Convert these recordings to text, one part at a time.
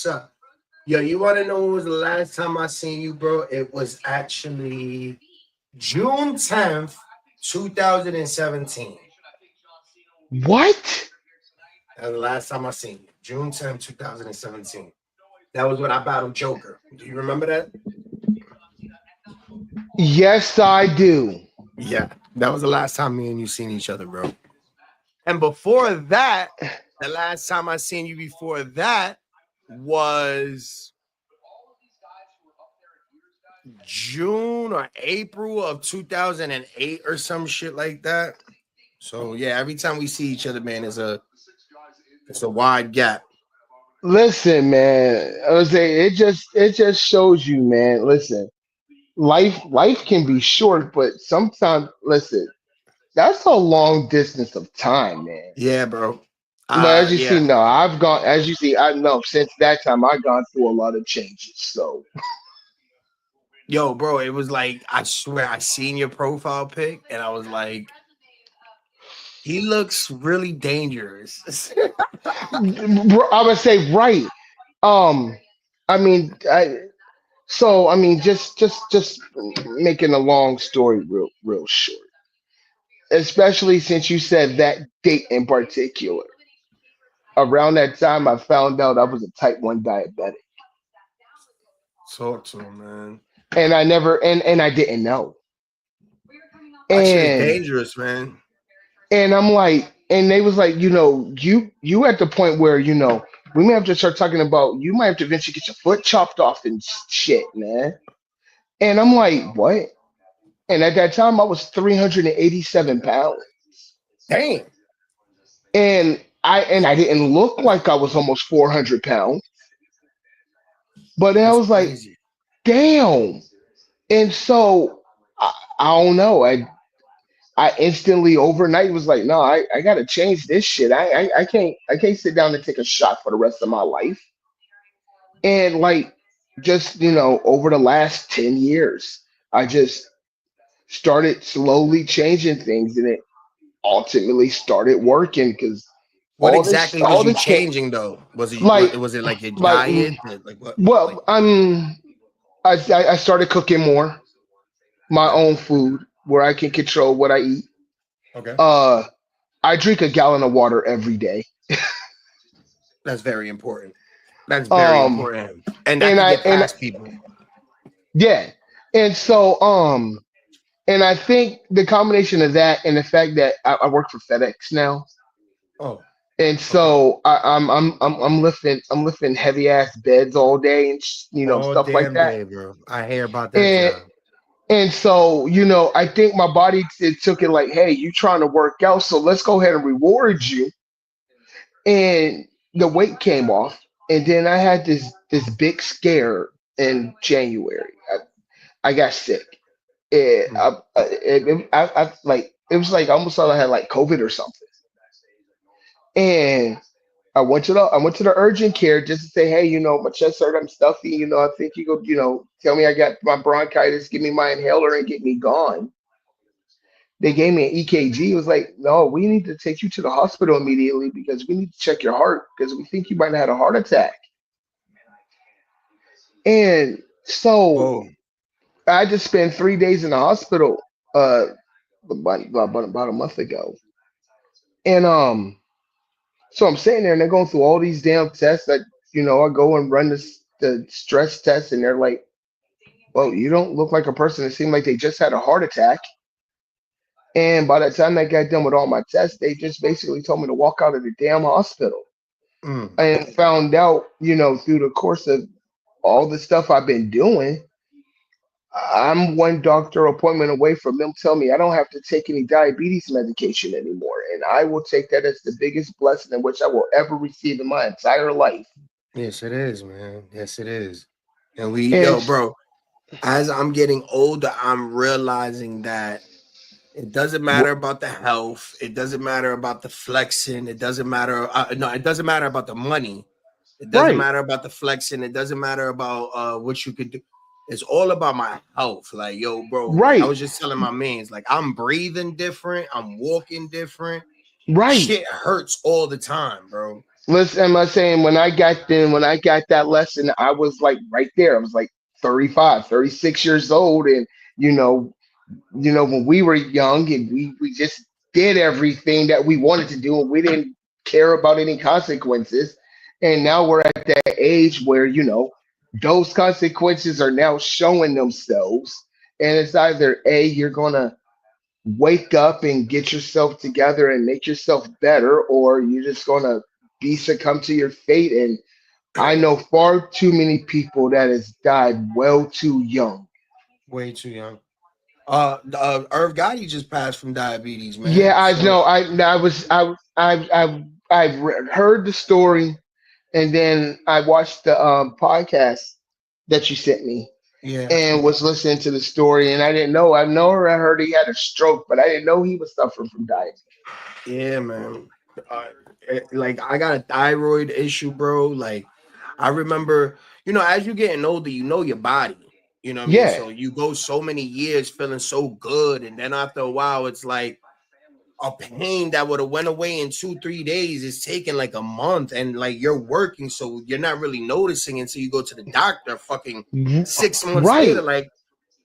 what's up? Yo, you want to know when was the last time I seen you, bro? It was actually June 10th, 2017. What? That was the last time I seen you. June 10th, 2017. That was when I battled Joker. Do you remember that? Yes, I do. Yeah. That was the last time me and you seen each other, bro. And before that, the last time I seen you before that was June or April of 2008 or some shit like that. So yeah, every time we see each other, man, it's a wide gap. Listen, man. I was saying it just shows you, man. Listen, life can be short, but sometimes, listen, that's a long distance of time, man. Yeah, bro. But as you see, Yeah. no, I've gone. As you see, I know since that time I've gone through a lot of changes. So Yo, bro, it was like I swear I seen your profile pic and I was like, he looks really dangerous. I would say right. Um, I mean, I mean, just making a long story real short. Especially since you said that date in particular. Around that time, I found out I was a type 1 diabetic. Talk to him, man. And I never, and I didn't know. That shit is And, dangerous, man. and I'm like, and they was like, you at the point where, we may have to start talking about, you might have to eventually get your foot chopped off and shit, man. And I'm like, what? And at that time, I was 387 pounds. Damn. And I didn't look like I was almost 400 pounds. But then I That's was like, crazy. damn. And so I don't know. I instantly overnight was like, no, I gotta change this shit. I can't sit down and take a shot for the rest of my life. And like just over the last 10 years, I just started slowly changing things and it ultimately started working because What all this exactly was all you this came changing though? like Was it like your like diet? Like what? Like well, I started cooking more my okay, own food where I can control what I eat. okay, Uh, I drink a gallon of water every day. that's very important. That's very Um, important, and that and could I get and past people. yeah, and so and I think the combination of that and the fact that I work for FedEx now, Oh, and okay. so I'm lifting heavy ass beds all day and All stuff like damn that. day, bro. I hear about that And job. and so I think my body took it like, hey, you trying to work out, so let's go ahead and reward you. And the weight came off, and then I had this big scare in January. I got sick. Mm. It was like I almost thought I had like COVID or something. And I went to the urgent care just to say, hey, my chest hurt, I'm stuffy, I think you go, tell me I got my bronchitis, give me my inhaler and get me gone. They gave me an EKG. It was like, no, we need to take you to the hospital immediately because we need to check your heart because we think you might have had a heart attack. And so Whoa. I had to spend 3 days in the hospital uh about a month ago. And so I'm sitting there and they're going through all these damn tests that I go and run the stress test and they're like, well, you don't look like a person that seemed like they just had a heart attack. And by the time I got done with all my tests, they just basically told me to walk out of the damn hospital. Mm. And found out, through the course of all the stuff I've been doing, I'm one doctor appointment away from them telling me I don't have to take any diabetes medication anymore. And I will take that as the biggest blessing in which I will ever receive in my entire life. Yes, it is, man. Yes, it is. And yo, And bro. As I'm getting older, I'm realizing that it doesn't matter about the health. It doesn't matter about the flexing. It doesn't matter. No, it doesn't matter about the money. It doesn't right, matter about the flexing. It doesn't matter about what you could do. It's all about my health. Like, yo, bro, like I right, was just telling my mans, like I'm breathing different. I'm walking different. right. Shit hurts all the time, bro. Listen, am I saying when I got that lesson, I was like right there. I was like 35, 36 years old. And you know, when we were young and we just did everything that we wanted to do and we didn't care about any consequences. And now we're at that age where, those consequences are now showing themselves. And it's either A, you're gonna wake up and get yourself together and make yourself better, or you're just gonna be succumb to your fate. And I know far too many people that has died well too young. Way too young. Irv Gotti just passed from diabetes, Yeah, man. I So know. Heard the story, and then I watched the podcast that you sent me, yeah, and was listening to the story. And I didn't know. I heard he had a stroke, but I didn't know he was suffering from diabetes. yeah, man. Uh, like I got a thyroid issue, bro. Like I remember, as you're getting older, you know your body. You know what I mean? Yeah. So you go so many years feeling so good, and then after a while, it's like a pain that would have went away in 2 3 days is taking like a month, and like you're working, so you're not really noticing until you go to the doctor. Fucking 6 months later, Right. like,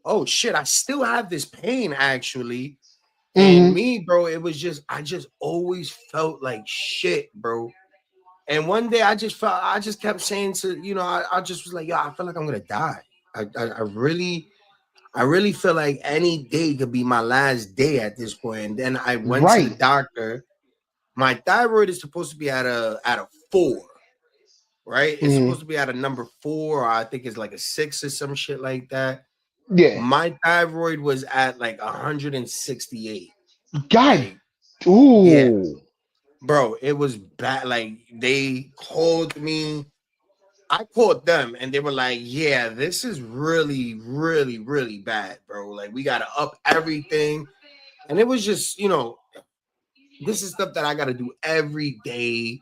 oh shit, I still have this pain actually. And Hmm. me, bro, it was just I just always felt like shit, bro. And one day I just kept saying to, I just was like, yo, I feel like I'm gonna die. I really feel like any day could be my last day at this point. And then I went to the Right. doctor. My thyroid is supposed to be at a 4, right? It's Hmm. supposed to be at a number 4, or I think it's like a 6 or some shit like that. Yeah. My thyroid was at like 168. God. Like, yeah, Ooh. bro, it was bad. Like they called me. I called them and they were like, yeah, this is really, really, really bad, bro. Like we gotta up everything. And it was just, this is stuff that I gotta do every day.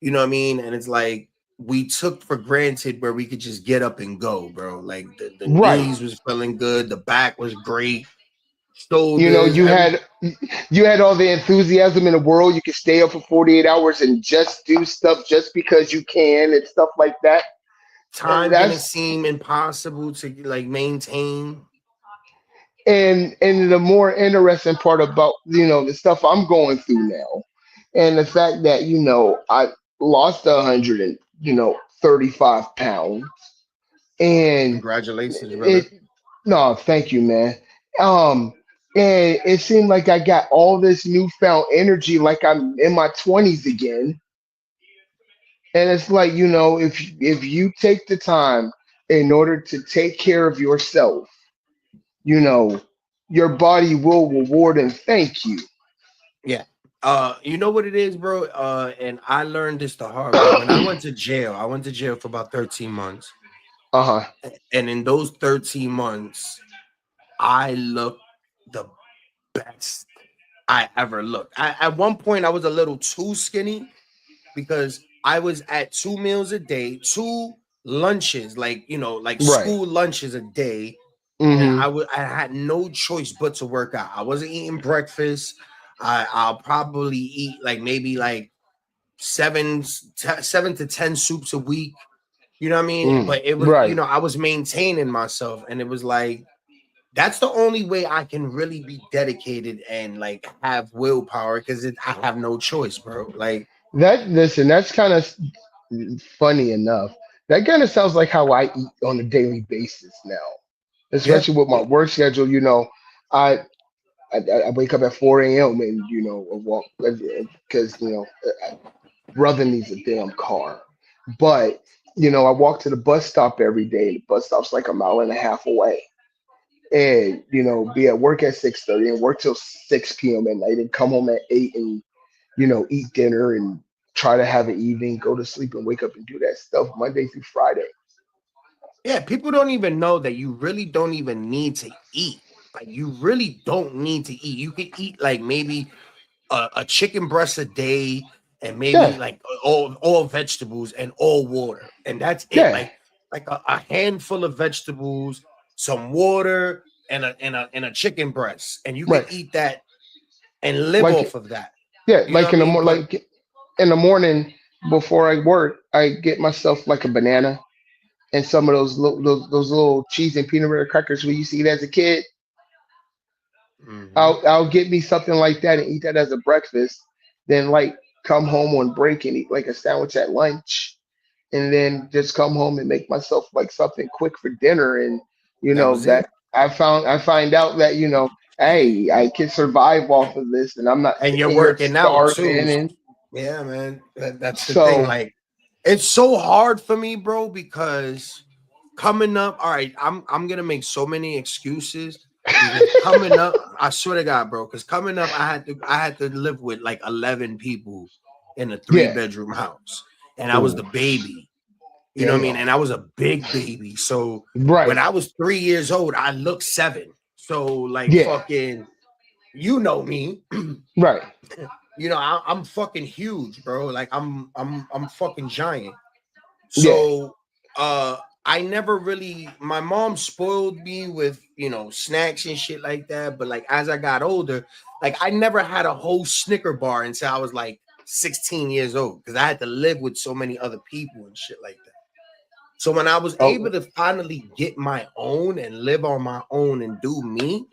You know what I mean? And it's like we took for granted where we could just get up and go, bro. Like the Right. knees was feeling good, the back was great, You know, shoulders, you every had you had all the enthusiasm in the world. You could stay up for 48 hours and just do stuff just because you can and stuff like that. time didn't That's seem impossible to like maintain. and the more interesting part about the stuff I'm going through now, and the fact that I lost 100 and 35 pounds, and Congratulations, it brother. no, thank you, man. Um, and it seemed like I got all this newfound energy, like I'm in my 20s again. And it's like, if you take the time in order to take care of yourself, you know, your body will reward and thank you. Yeah. You know what it is, bro? And I learned this the hard way. When I went to jail for about 13 months. Uh-huh. And in those 13 months, I looked the best I ever looked. At one point, I was a little too skinny because I was at 2 meals a day, 2 lunches, like Right. school lunches a day. And Mm-hmm. I had no choice but to work out. I wasn't eating breakfast. I'll probably eat like maybe like 7 to 10 soups a week. You know what I mean? Mm. But it was, Right. I was maintaining myself, and it was like that's the only way I can really be dedicated and like have willpower because I have no choice, bro. Like, Listen, that's kind of funny enough. That kind of sounds like how I eat on a daily basis now, yeah, especially with my work schedule. I I wake up at 4 a.m. and I walk because brother needs a damn car. But I walk to the bus stop every day. The bus stop's like a mile and a half away. And be at work at 6:30 and work till 6 p.m. at night and come home at 8 and eat dinner and try to have an evening, go to sleep and wake up and do that stuff Monday through Friday. yeah. People don't even know that you really don't even need to eat. Like, you really don't need to eat. You could eat like maybe a chicken breast a day, and maybe Yeah, like all vegetables and all water, and that's it. yeah, Like a handful of vegetables, some water, and a chicken breast, and you could right. eat that and live Like off of that. yeah, You know what I mean? But like in the morning. before I work, I get myself like a banana and some of those little cheese and peanut butter crackers we used to eat as a kid. Hmm. I'll get me something like that and eat that as a breakfast. Then like come home on break and eat like a sandwich at lunch, and then just come home and make myself like something quick for dinner. And That was it. that I find out that hey, I can survive off of this, and I'm not And you're sitting here working out starving. too. And Yeah, man. That's the thing. so Like, it's so hard for me, bro, because coming up, all right, I'm gonna make so many excuses because coming up, I swear to God, bro, because coming up, I had to live with like 11 people in a three yeah, bedroom house, and I was ooh, the baby. You know what I mean? damn, And I was a big baby. So when right, I was 3 years old, I looked 7. So like yeah, fucking, you know me. right, I'm fucking huge, bro. Like I'm fucking giant. yeah, So I never really, my mom spoiled me with, snacks and shit like that. But like as I got older, like I never had a whole Snicker bar until I was like 16 years old because I had to live with so many other people and shit like that. So when I was able oh, to finally get my own and live on my own and do me,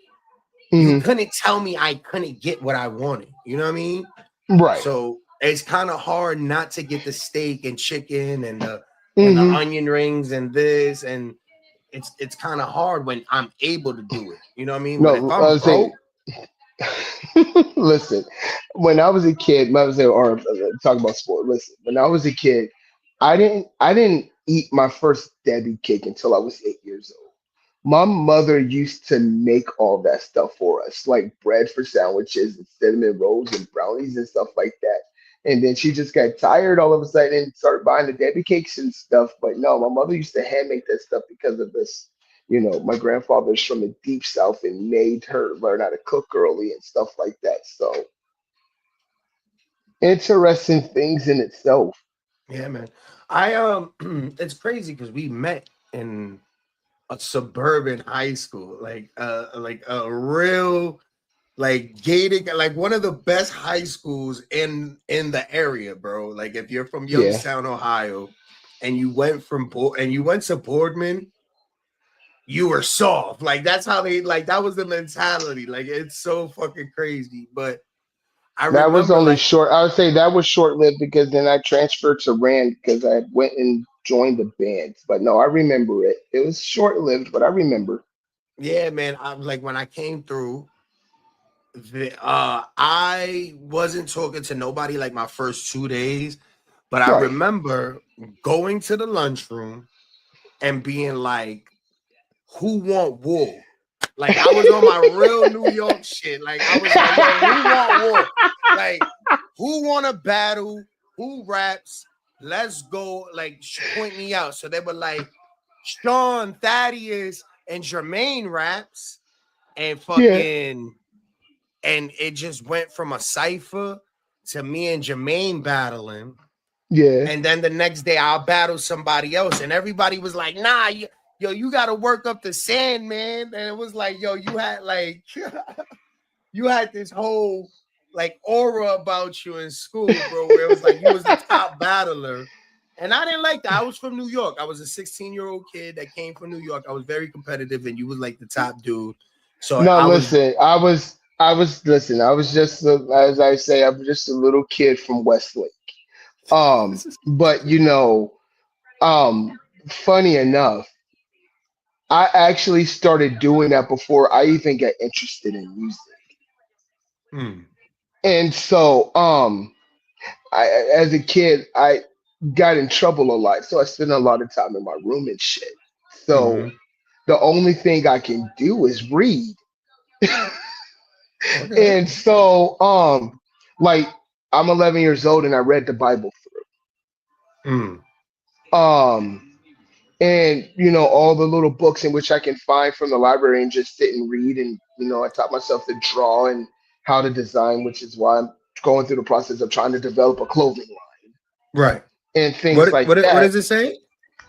you hmm, couldn't tell me I couldn't get what I wanted. You know what I mean? right, So it's kind of hard not to get the steak and chicken and the hmm. onion rings and this, and it's kind of hard when I'm able to do it. You know what I mean? But if No, I'm I was saying, broke, listen, when I was a kid, I was saying, or talk about sport. Listen, when I was a kid, I didn't eat my first Debbie cake until I was 8 years old. My mother used to make all that stuff for us, like bread for sandwiches and cinnamon rolls and brownies and stuff like that. And then she just got tired all of a sudden and started buying the Debbie cakes and stuff. But no, my mother used to hand make that stuff because of this. My grandfather's from the deep south and made her learn how to cook early and stuff like that. So interesting things in itself. yeah, man. I it's crazy because we met in a suburban high school, like a real like gated, like one of the best high schools in the area, bro. Like if you're from Yeah. Youngstown, Ohio, and you went to Boardman, you were soft. Like that's how they, like that was the mentality. Like it's so fucking crazy. But I That was remember only like, short. I would say that was short lived because then I transferred to Rand because I went and joined the band. But no, I remember it. It was short lived, but I remember. yeah, man. I was like when I came through, I wasn't talking to nobody like my first 2 days, but I Right. remember going to the lunchroom and being like, who want war? Like I was on my real New York shit. Like I was like, yo, who want war? Like who want to battle? Who raps? Let's go. Like point me out. So they were like Sean, Thaddeus, and Jermaine raps, and Yeah. fucking, and it just went from a cipher to me and Jermaine battling. Yeah. And then the next day I'll battle somebody else. And everybody was like, nah, yo, you gotta work up the sand, man. And it was like, yo, you had like you had this whole like aura about you in school, bro, where it was like you was the top battler. And I didn't like that. I was from New York. I was a 16-year-old kid that came from New York. I was very competitive, and you was like the top dude. So No, I was, listen. Listen. I was just as I say. I'm just a little kid from Westlake. But funny enough, I actually started doing that before I even got interested in music. hmm, And so, as a kid, I got in trouble a lot, so I spent a lot of time in my room and shit. So mm-hmm. the only thing I can do is read. Okay. And so, like I'm 11 years old and I read the Bible Hmm. through. And all the little books in which I can find from the library and just sit and read. And I taught myself to draw and how to design, which is why I'm going through the process of trying to develop a clothing line Right. and things What like what that. does it say?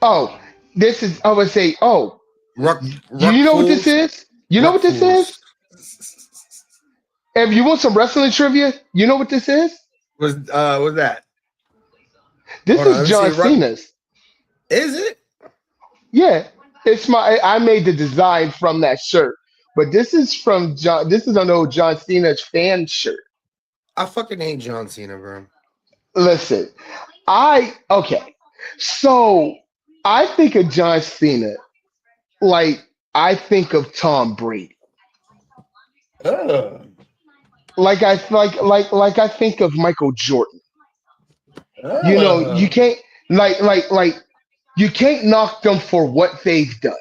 Oh, this is, I would say, oh, you Ruck know what this fools. is? You know Ruck what this fools. is? If you want some wrestling trivia, you know what this is? Was that? This Hold on, is let me see. John Cena's. Is it? Yeah, it's my. I made the design from that shirt, but this is from John. This is an old John Cena's fan shirt. I fucking hate John Cena, bro. Listen, okay. So I think of John Cena like I think of Tom Brady. Ugh. Like I think of Michael Jordan. You know, you Ugh. can't like you can't knock them for what they've done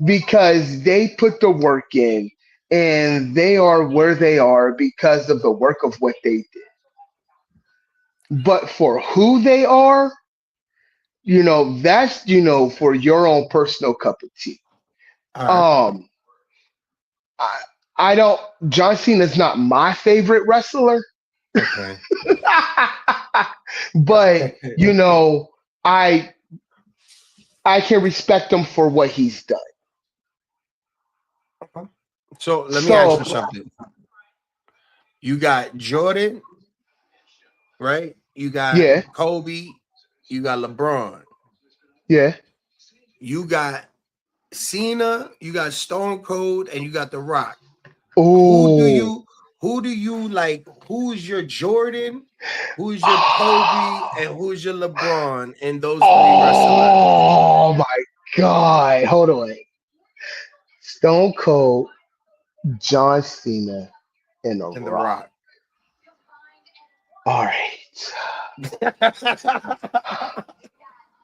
because they put the work in and they are where they are because of the work of what they did. But for who they are, that's for your own personal cup of tea. All right. Um, I, I don't. John Cena's not my favorite wrestler, Okay. but I I can respect him for what he's done. So let me ask you So something. You got Jordan, right? You got yeah, Kobe. You got LeBron. yeah. You got Cena. You got Stone Cold, and you got The Rock. Who do Oh, you who do you like? Who's your Jordan? Who's your Kobe? And who's your LeBron in those three wrestlers oh my God! Hold on. Stone Cold, John Cena, and The in The Rock. Rock? All right.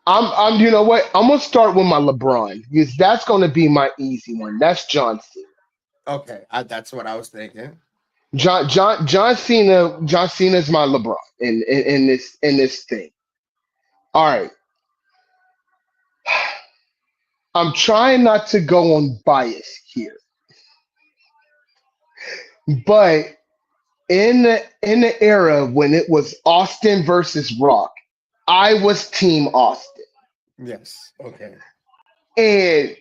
I'm. You know what? I'm gonna start with my LeBron because that's gonna be my easy one. That's John Cena. Okay, that's what I was thinking. John Cena. John Cena is my LeBron in this thing. All right. I'm trying not to go on bias here, but in the era when it was Austin versus Rock, I was Team Austin. Yes. Okay. And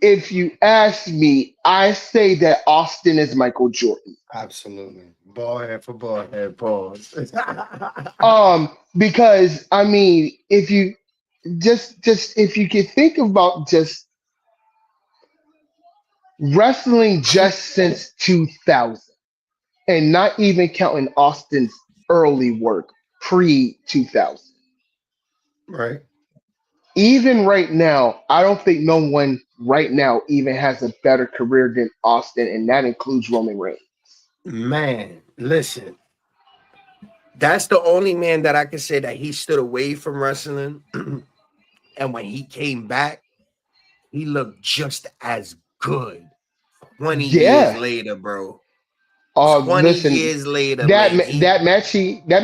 if you ask me, I say that Austin is Michael Jordan. Absolutely. Ball head for ball head. Pause. Because I mean, if you just if you could think about just wrestling just since 2000 and not even counting Austin's early work pre 2000. Right. Even right now, I don't think no one right now even has a better career than Austin, and that includes Roman Reigns. Man, listen. That's the only man that I can say that he stood away from wrestling. And when he came back, he looked just as good 20 years Yeah. later, bro. 20 Listen, years later, that man. ma- that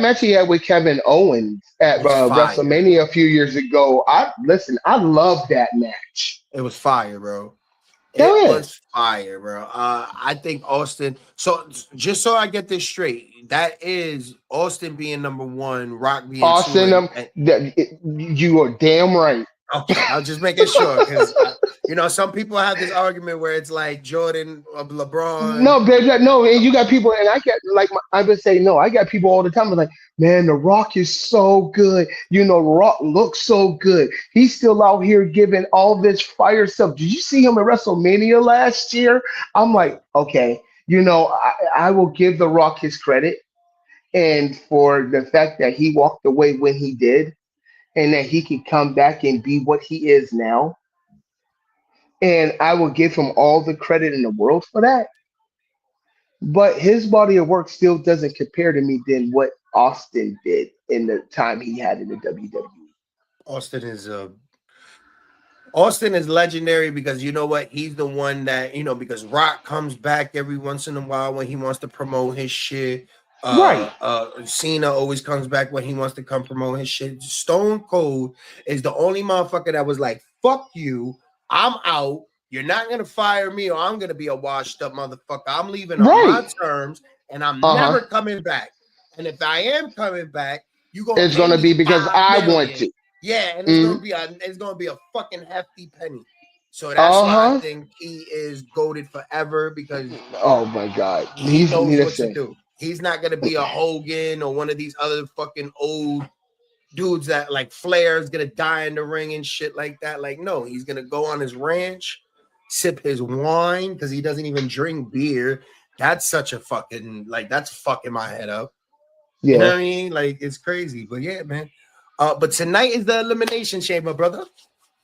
match he had with Kevin Owens at It was fire. WrestleMania a few years ago. I love that match. It was fire, bro. Hell It yeah, was fire, bro. I think Austin. So just so I get this straight, that is Austin being number one, Rock being two, Austin. and You are damn right. okay, I was just making sure because some people have this argument where it's like Jordan, LeBron. No, baby, no, and you got people, and I get like I would say no. I got people all the time like, man, The Rock is so good. The Rock looks so good. He's still out here giving all this fire stuff. Did you see him at WrestleMania last year? I'm Yeah, like, okay, I will give The Rock his credit, and for the fact that he walked away when he did, and that he can come back and be what he is now, and I will give him all the credit in the world for that. But his body of work still doesn't compare to me than what Austin did in the time he had in the WWE. Austin is Austin is legendary because you know what? He's the one that, because Rock comes back every once in a while when he wants to promote his shit. Right, Cena always comes back when he wants to come promote his shit. Stone Cold is the only motherfucker that was like, fuck you, I'm out. You're not gonna fire me, or I'm gonna be a washed up motherfucker. I'm leaving on my right. terms, and I'm Uh never huh. coming back. And if I am coming back, you gonna It's pay gonna me be because I want 5 million. to. Yeah, and Mm, it's gonna be a fucking hefty penny. So that's uh why I huh. think he is goaded forever because Oh my God. he knows what to Listen. do. He's not gonna be a Hogan or one of these other fucking old dudes that like Flair is gonna die in the ring and shit like that. Like, no, he's gonna go on his ranch, sip his wine because he doesn't even drink beer. That's such a fucking like that's fucking my head up. You know Yeah. what I mean? Like it's crazy. But yeah, man. But tonight is the Elimination Chamber, brother.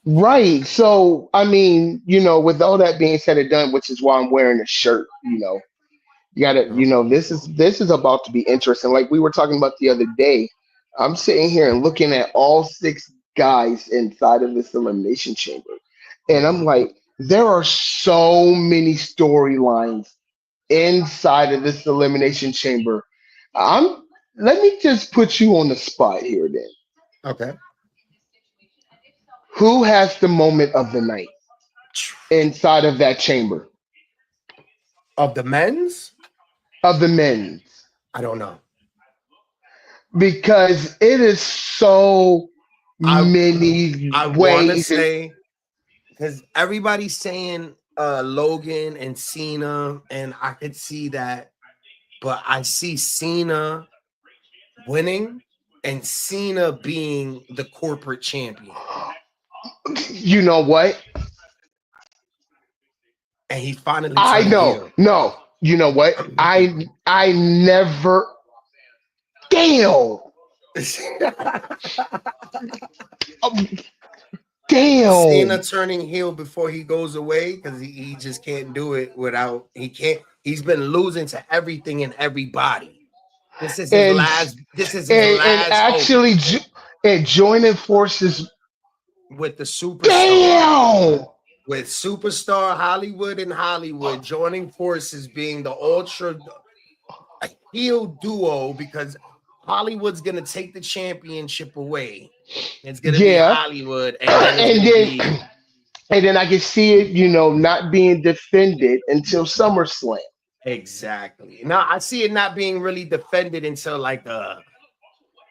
Right. So, I mean, with all that being said and done, which is why I'm wearing a shirt, you gotta, this is about to be interesting. Like we were talking about the other day, I'm sitting here and looking at all six guys inside of this elimination chamber. And I'm Mhm. like, there are so many storylines inside of this elimination chamber. I'm Let me just put you on the spot here then. Okay. Who has the moment of the night inside of that chamber Of the men's, of the men's? I don't know. Because it is so I many I want to ways and say because everybody's saying Logan and Cena, and I could see that, but I see Cena winning and Cena being the corporate champion, you know what? and he finally I turning know. heel. No. You know what? I never damn. Oh, Cena damn. turning heel before he goes away because he just can't do it without he can't. He's been losing to everything and everybody. This is his And last. This is his and last hope actually and joining forces. with the superstar. Damn. With superstar Hollywood and Hollywood joining forces, being the ultra heel duo because Hollywood's gonna take the championship away. It's gonna be Yeah. Hollywood, and then it's and gonna then be and then I can see it, not being defended until SummerSlam. exactly. Now I see it not being really defended until like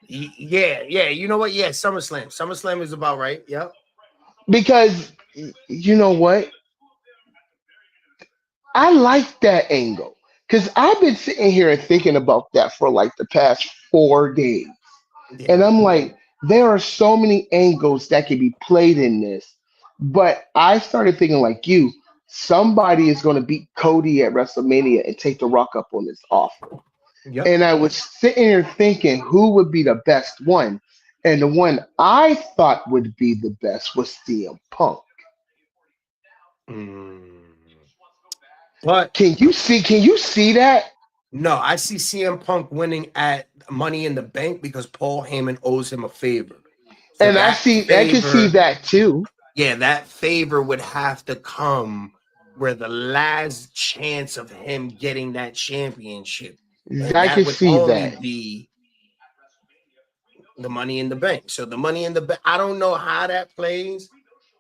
yeah. You know what? Yeah, SummerSlam. SummerSlam is about right. Yep. Because you know what? I like that angle. Because I've been sitting here and thinking about that for like the past 4 days. Yeah. And I'm like, there are so many angles that can be played in this. But I started thinking like you, somebody is going to beat Cody at WrestleMania and take the Rock up on this offer. Yep. And I was sitting here thinking who would be the best one. And the one I thought would be the best was CM Punk. Mm. But Can you see that? no, I see CM Punk winning at Money in the Bank because Paul Heyman owes him a favor. So And that I can see favor, that too. yeah, that favor would have to come where the last chance of him getting that championship. And I that can would see only that. be the Money in the Bank. So the Money in the Bank, I don't know how that plays,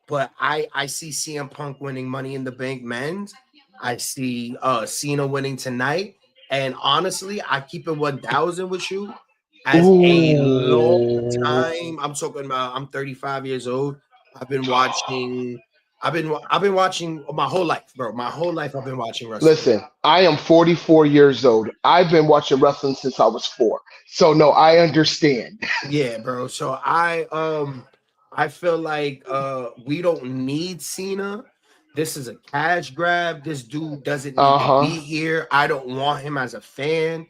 but I see CM Punk winning Money in the Bank men's. I see Cena winning tonight. And honestly, I keep it 1,000 with you. As a long Ooh. time, I'm talking about I'm 35 years old. I've been watching I've been watching my whole life, bro. My whole life I've been watching wrestling. Listen, I am 44 years old. I've been watching wrestling since I was 4. So no, I understand. Yeah, bro. So I feel like we don't need Cena. This is a cash grab. This dude doesn't need to Uh-huh. be here. I don't want him as a fan.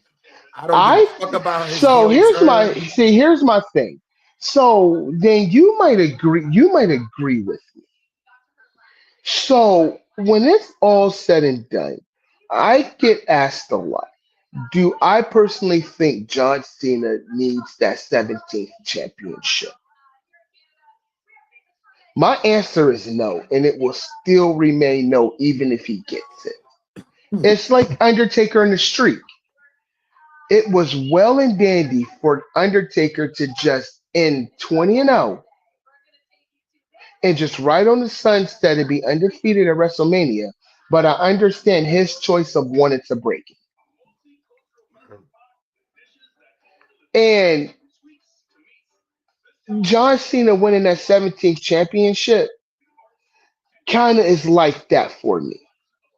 I don't give a I fuck about his so heel turn. here's my thing. So then you might agree with me. So when it's all said and done, I get asked a lot. Do I personally think John Cena needs that 17th championship? My answer is no, and it will still remain no even if he gets it. It's like Undertaker in the streak. It was well and dandy for Undertaker to just end 20-0 and just ride on the sunset and be undefeated at WrestleMania. But I understand his choice of wanting to break it. And John Cena winning that 17th championship kind of is like that for me.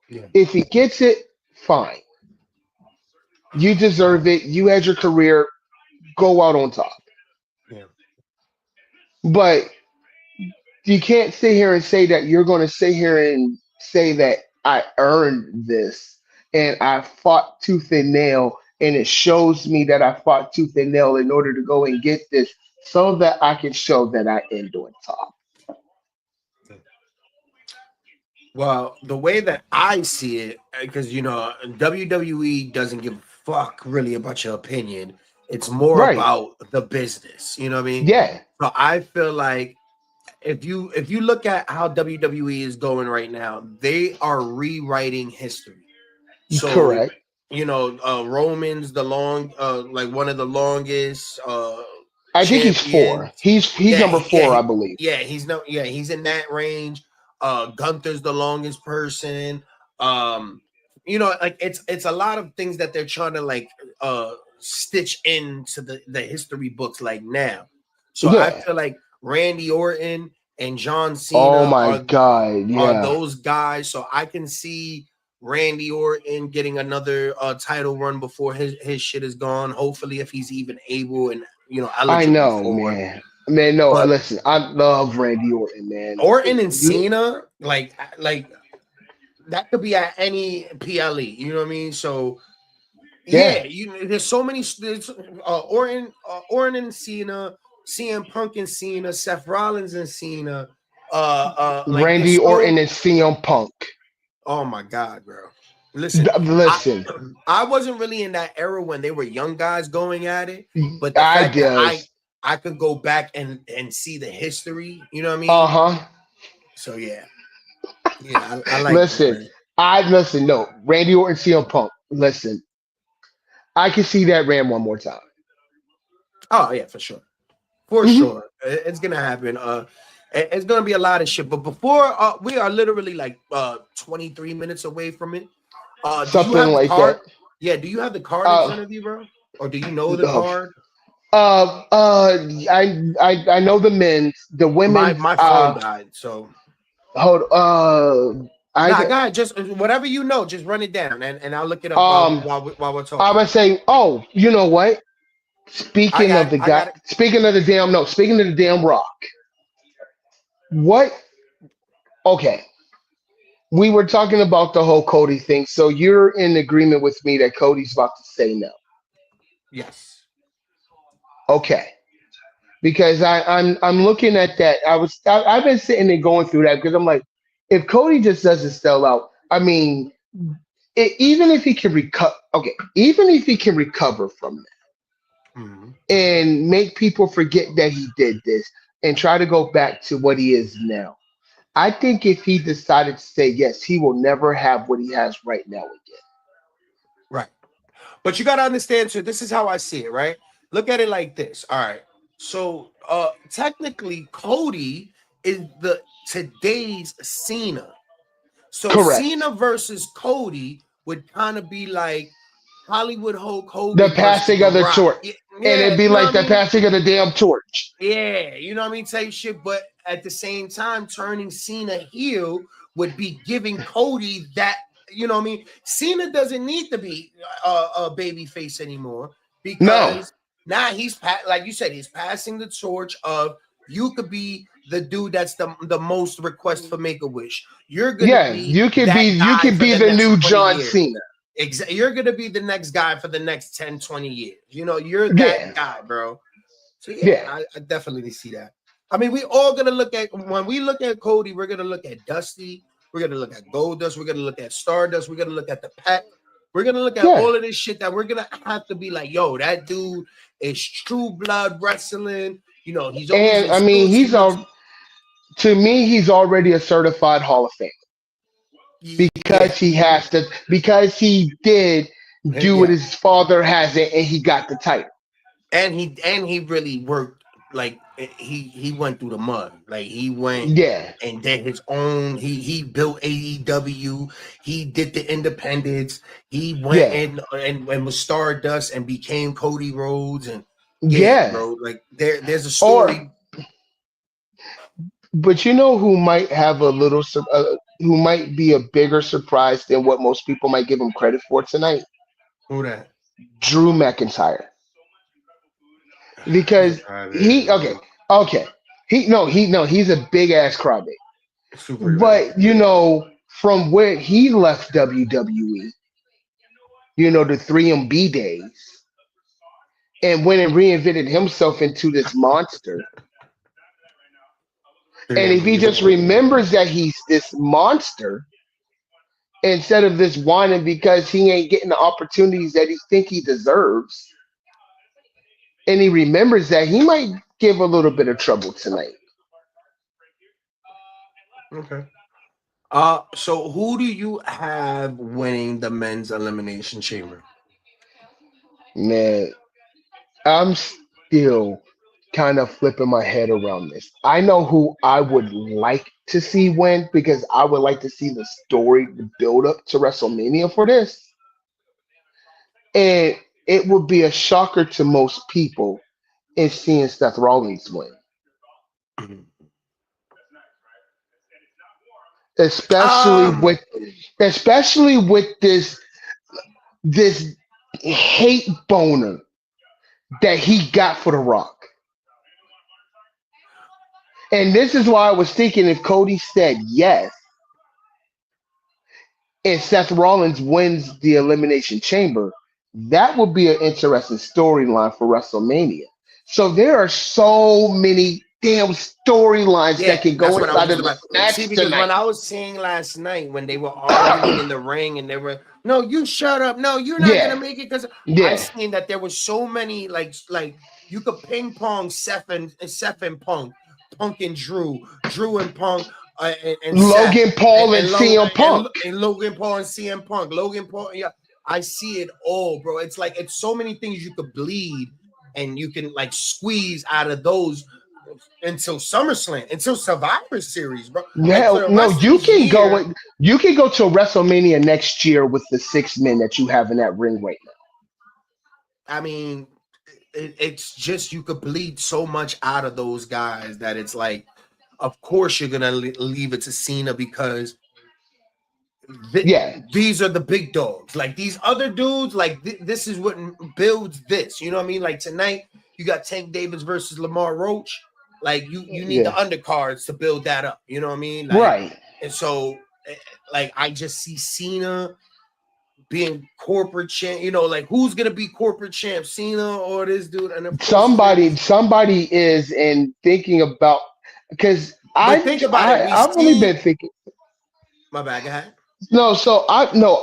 Yeah, If he gets it, fine. You deserve it. You had your career. Go out on top. yeah. But you can't sit here and say that you're going to sit here and say that I earned this and I fought tooth and nail, and it shows me that I fought tooth and nail in order to go and get this so that I can show that I end on top. Well, the way that I see it, because WWE doesn't give a fuck really about your opinion. It's more Right. about the business. You know what I mean? Yeah. So I feel like if you look at how WWE is going right now, they are rewriting history. So Correct. Roman's the long like one of the longest I think he's four. champions. He's Yeah, number four, I believe. he's no yeah, he's in that range. Gunther's the longest person. Um, like it's a lot of things that they're trying to like stitch into the history books like now. So I Yeah. feel like Randy Orton and John Oh Cena my God. are Yeah. those guys. So I can see Randy Orton getting another title run before his shit is gone. Hopefully, if he's even able and I eligible know, for it. man. Man, no, But listen, I love Randy Orton, man. Orton and You, Cena, like that could be at any PLE. You know what I mean? So yeah. yeah, there's so many. There's, Orton and Cena, CM Punk and Cena, Seth Rollins and Cena. Like there's Randy so. Orton and CM Punk. Oh my god, bro! Listen, I Listen, I wasn't really in that era when they were young guys going at it, but the I fact that does. I could go back and see the history, you know what I Uh mean? huh. So yeah, I like that, Listen, man. I listen. No, Randy Orton, CM Punk. Listen, I can see that ran one more time. Oh yeah, for sure. For Hmm. sure, it's gonna happen. It's gonna be a lot of shit. But before we are literally like 23 minutes away from it. Do you Something have the like that. card? Yeah, do you have the card in Uh, front of you, bro? Or do you know the uh, card? I know the men's, the My women's. my phone died, so Hold. nah, go ahead. Just whatever you know, just run it down, and I'll look it up Um, while we're I talking. was saying. Oh, you know what? I got it. Speaking of the damn. No, speaking of the damn Rock. What? Okay. We were talking about the whole Cody thing, so you're in agreement with me that Cody's about to say no. Yes. Okay. Because I'm looking at that. I've been sitting and going through that because I'm like, if Cody just doesn't sell out, I mean, even if he can recover, okay, even if he can recover from Mhm. that and make people forget that he did this and try to go back to what he is now, I think if he decided to say yes, he will never have what he has right now again. Right. But you got to understand, so this is how I see it, right? Look at it like this. All right. So technically Cody is the today's Cena. So Correct. Cena versus Cody would kind of be like Hollywood Hulk The Hogan versus passing The of the Rock. torch, Yeah, and yeah, it'd be you know like what I the mean? passing of the damn torch. Yeah, you know what I mean? Type shit. But at the same time, turning Cena heel would be giving Cody that, you know what I mean? Cena doesn't need to be a baby face anymore No. because now like you said, he's passing the torch of you could be the dude that's the most request for Make-A-Wish. You're gonna Yeah, be you that guy could for be the the next new 20 John years. Cena. You're gonna be the next guy for the next 10, 20 years. You're that Yeah, guy, bro. So yeah, yeah, I definitely see that. I mean, we all gonna look at when we look at Cody, we're gonna look at Dusty, we're gonna look at Goldust, we're gonna look at Stardust, we're gonna look at the Pack, we're gonna look at yeah. all of this shit that we're gonna have to be like, yo, that dude is true blood wrestling. He's always And I mean, he looks to me, he's already a certified Hall of Fame because yeah, he has to, because he did do what yeah. his father hasn't, and he got the title. And he really worked like he went through the mud. Like he went Yeah, and did his own. He built AEW. He did the independents. He went yeah, and was Stardust and became Cody Rhodes. And yeah, yeah. bro. Like there's a Or, story. but you know who might have a little, who might be a bigger surprise than what most people might give him credit for tonight? Who that? Drew McIntyre. Yeah, Because probably. he, okay, okay. he's a big ass crybaby. Super big. But from where he left WWE, the 3MB days, and went and reinvented himself into this monster. Three And and if he B just day. remembers that he's this monster instead of this whining because he ain't getting the opportunities that he think he deserves, and he remembers that, he might give a little bit of trouble tonight. Okay. So who do you have winning the men's elimination chamber? Man, I'm still kind of flipping my head around this. I know who I would like to see win because I would like to see the story build up to WrestleMania for this. And it would be a shocker to most people in seeing Seth Rollins win, especially Um, with especially with this hate boner that he got for The Rock. And this is why I was thinking, if Cody said yes and Seth Rollins wins the Elimination Chamber, that would be an interesting storyline for WrestleMania. So there are so many damn storylines that yeah, can that's go what I was inside just of this about. See, match because tonight. when I was seeing last night when they were arguing in the ring and they were, no, you shut up, no, you're not gonna Yeah, make it, because I yeah. seen that there was so many like you could ping pong Seth and Punk and Drew and Punk, and Seth Logan Paul and CM Punk. and Logan Paul and CM Punk, Logan Paul. Yeah, I see it all, bro. It's like it's so many things you could bleed and you can like squeeze out of those until SummerSlam, until Survivor Series, bro. Like for Hell, the no, rest of the year, you can go to WrestleMania next year with the 6 men that you have in that ring right now. I mean, it's just you could bleed so much out of those guys that it's like, of course you're gonna leave it to Cena because Yeah, these are the big dogs. Like these other dudes, like this is what builds this. You know what I mean? Like tonight, you got Tank Davis versus Lamar Roach. Like you need the yeah, undercards to build that up. You know what I mean? Like, right. and so like I just see Cena being corporate champ. You know, like who's gonna be corporate champ, Cena or this dude? And of course it's gonna be. Somebody is in thinking about, because But think about it. We I've only see. been thinking. My bad. Go ahead. No,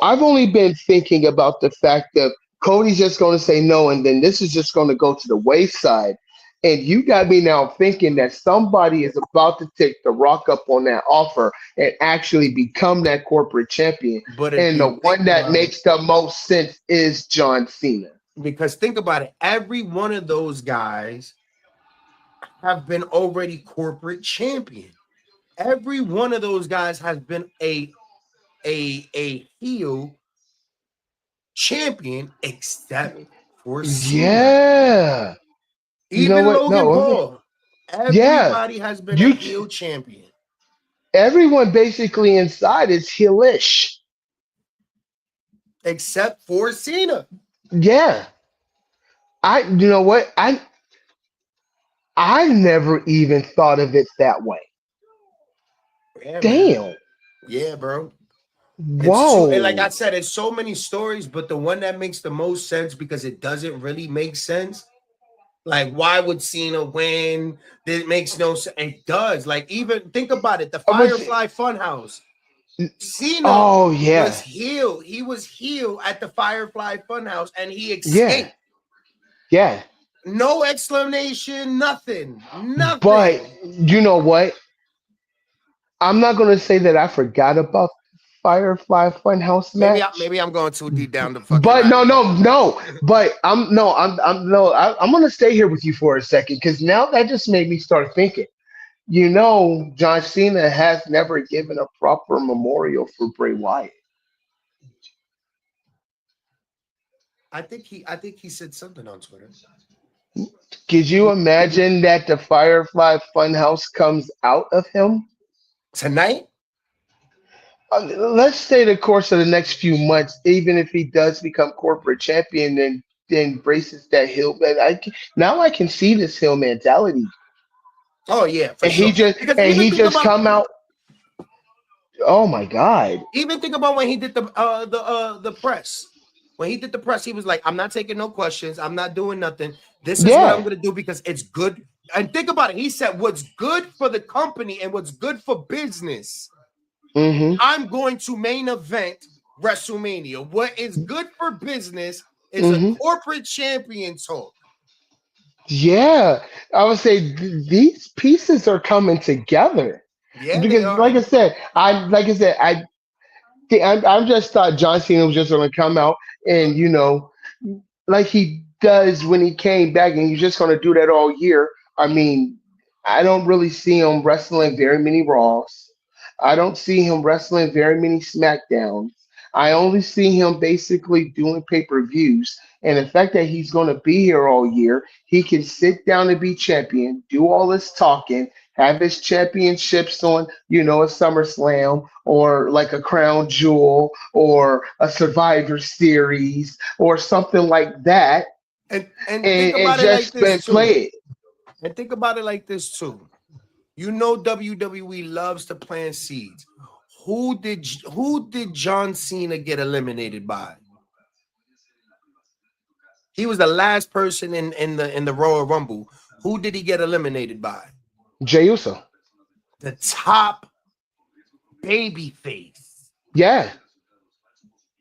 I've only been thinking about the fact that Cody's just going to say no, and then this is just going to go to the wayside. And you got me now thinking that somebody is about to take the Rock up on that offer and actually become that corporate champion. But if And you the one think that about it, makes the most sense is John Cena. because think about it, every one of those guys have been already corporate champion. Every one of those guys has been a heel champion except for Cena. Yeah. You know Even what? Logan No. Paul. Yeah. Everybody has been a You. heel champion Everyone basically inside is heelish. except for Cena. Yeah. You know what? I never even thought of it that way. Yeah, man. Damn. Yeah, bro. It's too, and like I Whoa. said, it's so many stories, but the one that makes the most sense because it doesn't really make sense. Like, why would Cena win? It makes no sense. It does. Like, even think about it. The I was, Firefly Funhouse. Cena oh was yeah. heel. He was heel at the Firefly Funhouse, and he Yeah. escaped. Yeah. No explanation. Nothing. But Nothing. you know what? I'm not gonna say that I forgot about the Firefly Funhouse match. Maybe I'm going too deep down the fucking But no, rabbit no, hole. no. But I'm gonna stay here with you for a second because now that just made me start thinking. John Cena has never given a proper memorial for Bray Wyatt. I think he said something on Twitter. Could you imagine that the Firefly Funhouse comes out of him? Tonight. Let's say the course of the next few months, even if he does become corporate champion and then embraces that hill. Now I can see this hill mentality. Oh yeah, for and he sure. just Because and he just come out. Oh my God. even think about when he did the press. When he did the press, he was like, "I'm not taking no questions. I'm not doing nothing. This is what I'm Yeah. gonna do because it's good." And think about it. He said, "What's good for the company and what's good for business, Hmm. I'm going to main event WrestleMania. What is good for business is a Hmm. corporate champion talk." Yeah, I would say these pieces are coming together Yeah, they because, are. like I said, I just thought John Cena was just going to come out and like he does when he came back, and he's just going to do that all year. I mean, I don't really see him wrestling very many Raws. I don't see him wrestling very many SmackDowns. I only see him basically doing pay-per-views. And the fact that he's going to be here all year, he can sit down and be champion, do all this talking, have his championships on, a SummerSlam or like a Crown Jewel or a Survivor Series or something like that, And think and about it like just this been too. played. And think about it like this too. You know WWE loves to plant seeds. Who did John Cena get eliminated by? He was the last person in the Royal Rumble. Who did he get eliminated by? Jey Uso. The top baby face. Yeah,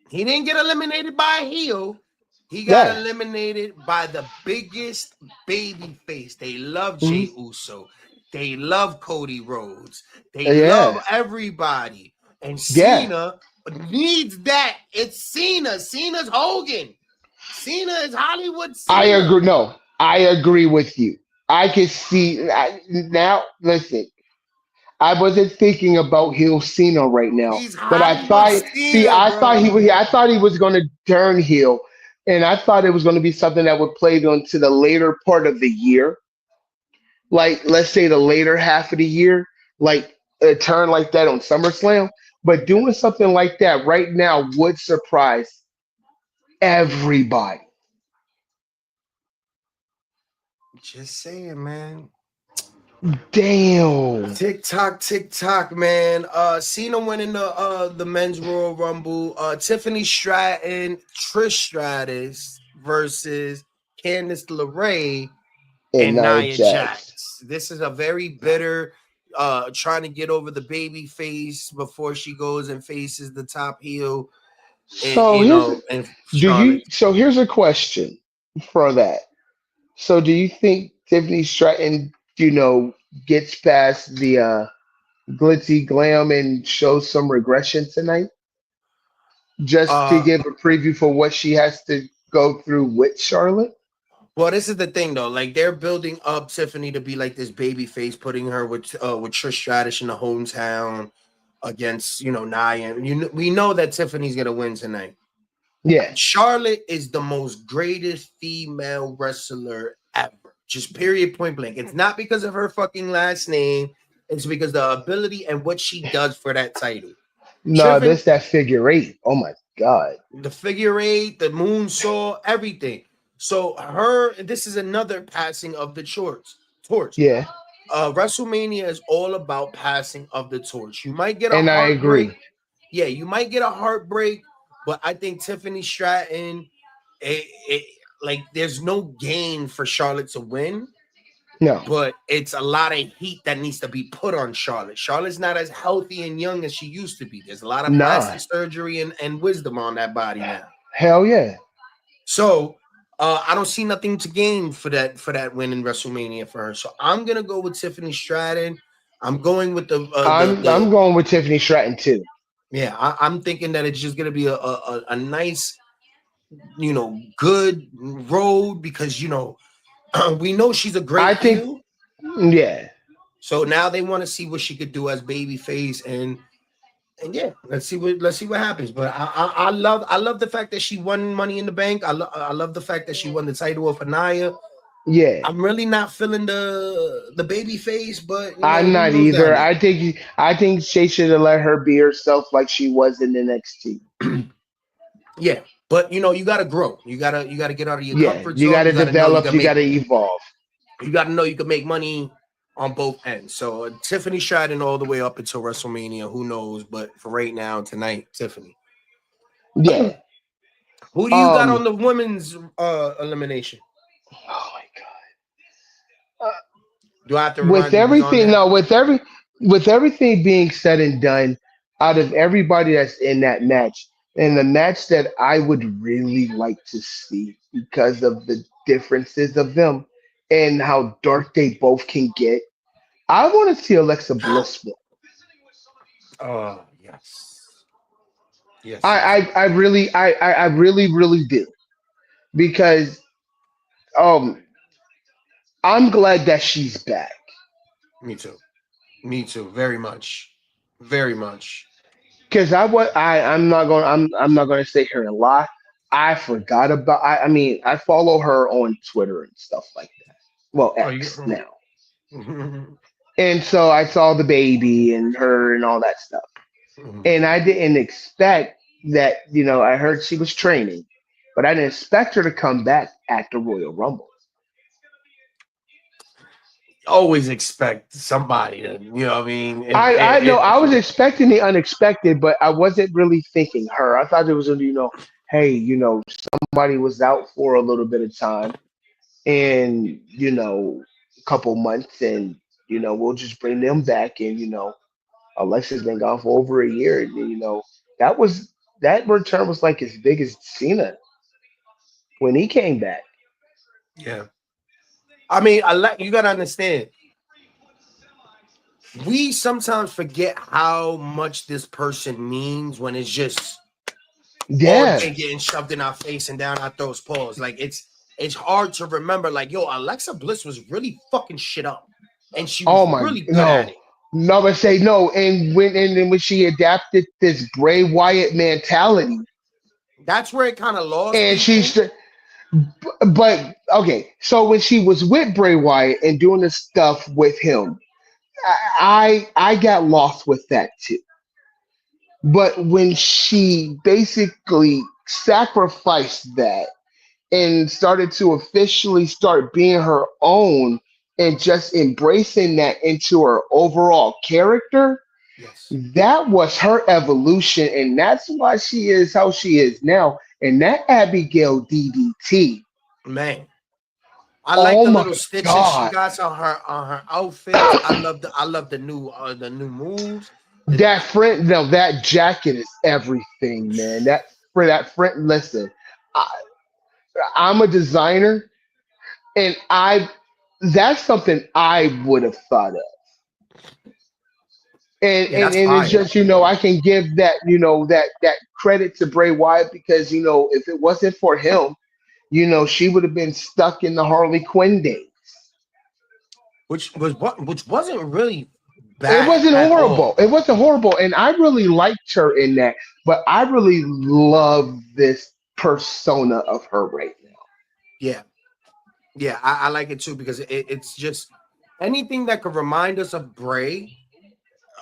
He didn't get eliminated by a heel. He got yeah. eliminated by the biggest baby face. They love Mhm. Jey Uso. They love Cody Rhodes. They love Yeah, everybody. And yeah. Cena needs that. It's Cena. Cena's Hogan. Cena is Hollywood I Cena. agree. No, I agree with you. I can see now. Listen, I wasn't thinking about heel Cena right now, He's but Hollywood Cena, bro. I thought he was going to turn heel, and I thought it was going to be something that would play into the later part of the year, like let's say the later half of the year, like a turn like that on SummerSlam. But doing something like that right now would surprise everybody. Just saying, man. Damn. Tick tock, man. Cena winning the men's Royal Rumble. Tiffany Stratton, Trish Stratus versus Candice LeRae And and Nia Nia Jax. Jax. This is a very bitter trying to get over the baby face before she goes and faces the top heel and So and Charlotte. here's a question for that. So do you think Tiffany Stratton, gets past the glitzy glam and shows some regression tonight? Just to Uh give a preview for what she has to go through with Charlotte? well, this is the thing though. Like they're building up Tiffany to be like this baby face, putting her with Trish Stratus in the hometown against Nia. We know that Tiffany's gonna win tonight. Yeah. Charlotte is the most greatest female wrestler ever. Just period, point blank. It's not because of her fucking last name. It's because the ability and what she does for that title. No, Tiffany, this that figure eight. Oh my God. the figure eight, the moonsault, everything. So this is another passing of the torch. Yeah. WrestleMania is all about passing of the torch. You might get a And I heartbreak. agree. Yeah, you might get a heartbreak, but I think Tiffany Stratton, it, like, there's no gain for Charlotte to win, No. but it's a lot of heat that needs to be put on Charlotte. Charlotte's not as healthy and young as she used to be. There's a lot of Nah. plastic surgery and wisdom on that body now. Hell yeah. So I don't see nothing to gain for that win in WrestleMania for her. So I'm gonna go with Tiffany Stratton. I'm going with I'm going with Tiffany Stratton too. yeah. I'm thinking that it's just gonna be a nice, good road because we know she's a great I think heel. yeah. So now they want to see what she could do as babyface and yeah, let's see what happens. But I love the fact that she won Money in the Bank. I love the fact that she won the title of Anaya. Yeah. I'm really not feeling the baby face, but I'm who not knows down either. there. I think she should have let her be herself like she was in NXT. Yeah, but you gotta grow. You gotta get out of your Yeah, comfort you zone. got You to gotta know you develop, can you got make. to evolve. You gotta know you can make money on both ends. So Tiffany Stratton all the way up until WrestleMania. Who knows? But for right now, tonight, Tiffany. Yeah. Who do you got on the women's elimination? Oh my God. Do I have to With remind you who's on everything, there? no, with everything being said and done, out of everybody that's in that match, and the match that I would really like to see because of the differences of them and how dark they both can get, I want to see Alexa Bliss win. Oh yes, yes, yes. I really, really do because um I'm glad that she's back. Me too. Me too. Very much. Very much. Because I'm not gonna sit here and lie. I forgot about I mean I follow her on Twitter and stuff like that. Well, Oh, X you. now. And so I saw the baby and her and all that stuff. And I didn't expect that, I heard she was training, but I didn't expect her to come back at the Royal Rumble. Always expect somebody to, you know what I mean? I know I was expecting the unexpected, but I wasn't really thinking her. I thought it was, hey, somebody was out for a little bit of time and, a couple months and, we'll just bring them back. And, Alexa's been gone for over a year. And, that was, that return was like as big as Cena when he came back. yeah. I mean, you gotta understand. We sometimes forget how much this person means when it's just all Yeah. day getting shoved in our face and down our throats. Pause. Like it's hard to remember. Like, yo, Alexa Bliss was really fucking shit up, and she Oh was my, really good at no. it. No, but say no. And then when she adapted this Bray Wyatt mentality, That's where it kind of lost and people. but okay, so when she was with Bray Wyatt and doing the stuff with him, I got lost with that too. But when she basically sacrificed that and started to officially start being her own and just embracing that into her overall character, Yes, that was her evolution, and that's why she is how she is now. And that Abigail DDT, man. I like oh the my little stitches she God, got on her outfits. I love the new moves. The, that friend, no, that jacket is everything, man. For that friend, listen, I, I'm a designer, and that's something I would have thought of. And, yeah, and that's and it's fire. just I can give that that credit to Bray Wyatt because if it wasn't for him, she would have been stuck in the Harley Quinn days. Which wasn't really It bad wasn't at horrible. all. It wasn't horrible, and I really liked her in that. But I really love this persona of her right now. Yeah, yeah, I like it too because it's just anything that could remind us of Bray.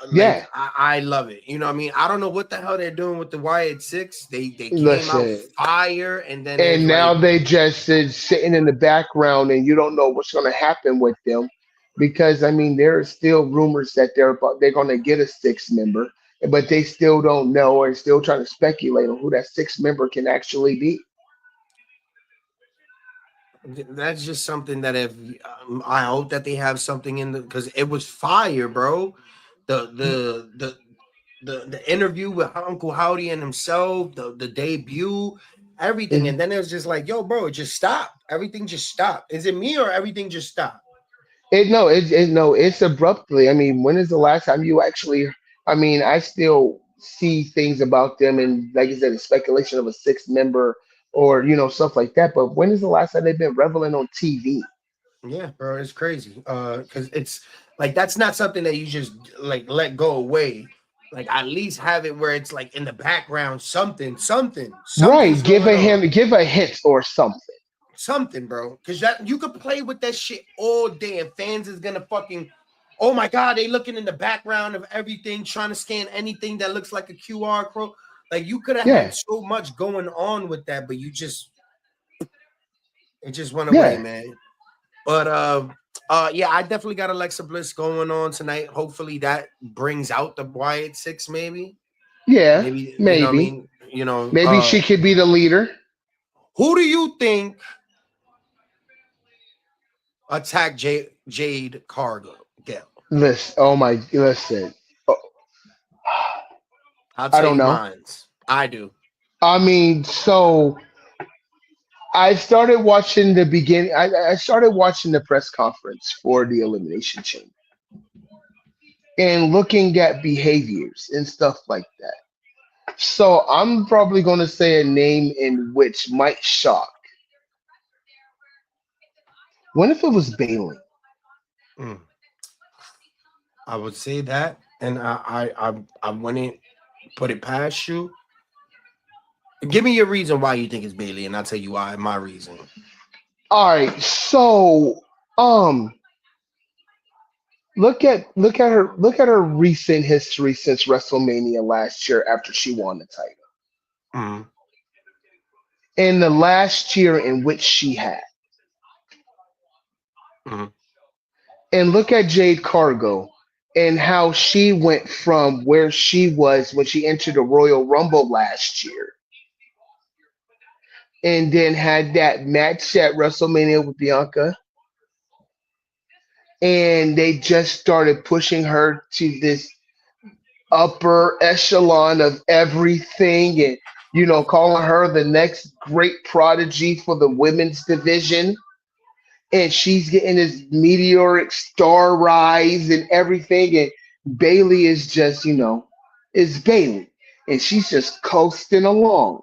Like Yeah, I love it. You know what I mean? I don't know what the hell they're doing with the Wyatt Six. They came out listen. fire, and then And there's now like, they just is sitting in the background, and you don't know what's going to happen with them, because I mean there are still rumors that they're going to get a sixth member, but they still don't know and still trying to speculate on who that sixth member can actually be. that's just something that if I hope that they have something in the because it was fire, bro. The the the the interview with Uncle Howdy and himself, the debut, everything, It, and then it was just like, yo, bro, it just stopped. Everything just stopped. Is it me or everything just stopped? no, it's abruptly. I mean, when is the last time you actually? I mean, I still see things about them, and like I said, the speculation of a sixth member or stuff like that. But when is the last time they've been reveling on TV? Yeah, bro, it's crazy. Because it's like that's not something that you just like let go away. Like at least have it where it's like in the background, something's Right. going on. Give a hint or something. Something, bro. Because that you could play with that shit all day, and fans is gonna fucking, oh my god, they looking in the background of everything, trying to scan anything that looks like a QR code. Like you could have had Yeah. so much going on with that, but it just went away, Yeah. man. But Yeah, I definitely got Alexa Bliss going on tonight. Hopefully that brings out the Wyatt Six, Yeah, maybe, you know what I maybe. mean? Maybe she could be the leader. Who do you think attacked Jade Cargill? Listen, oh my, listen. Oh, I'll I tell don't you know. mines. I do. I mean, so I started watching the beginning. I started watching the press conference for the Elimination Chamber and looking at behaviors and stuff like that. So I'm probably going to say a name in which might shock. What if it was Bailey? Mm. I would say that, and I wouldn't put it past you. Give me your reason why you think it's Bailey, and I'll tell you why. My reason. All right, so um, look at her recent history since WrestleMania last year after she won the title, Mm, and the last year in which she had, mm, and look at Jade Cargo and how she went from where she was when she entered the Royal Rumble last year, and then had that match at WrestleMania with Bianca, and they just started pushing her to this upper echelon of everything and calling her the next great prodigy for the women's division, and she's getting this meteoric star rise and everything, and Bailey is just is Bailey, and she's just coasting along.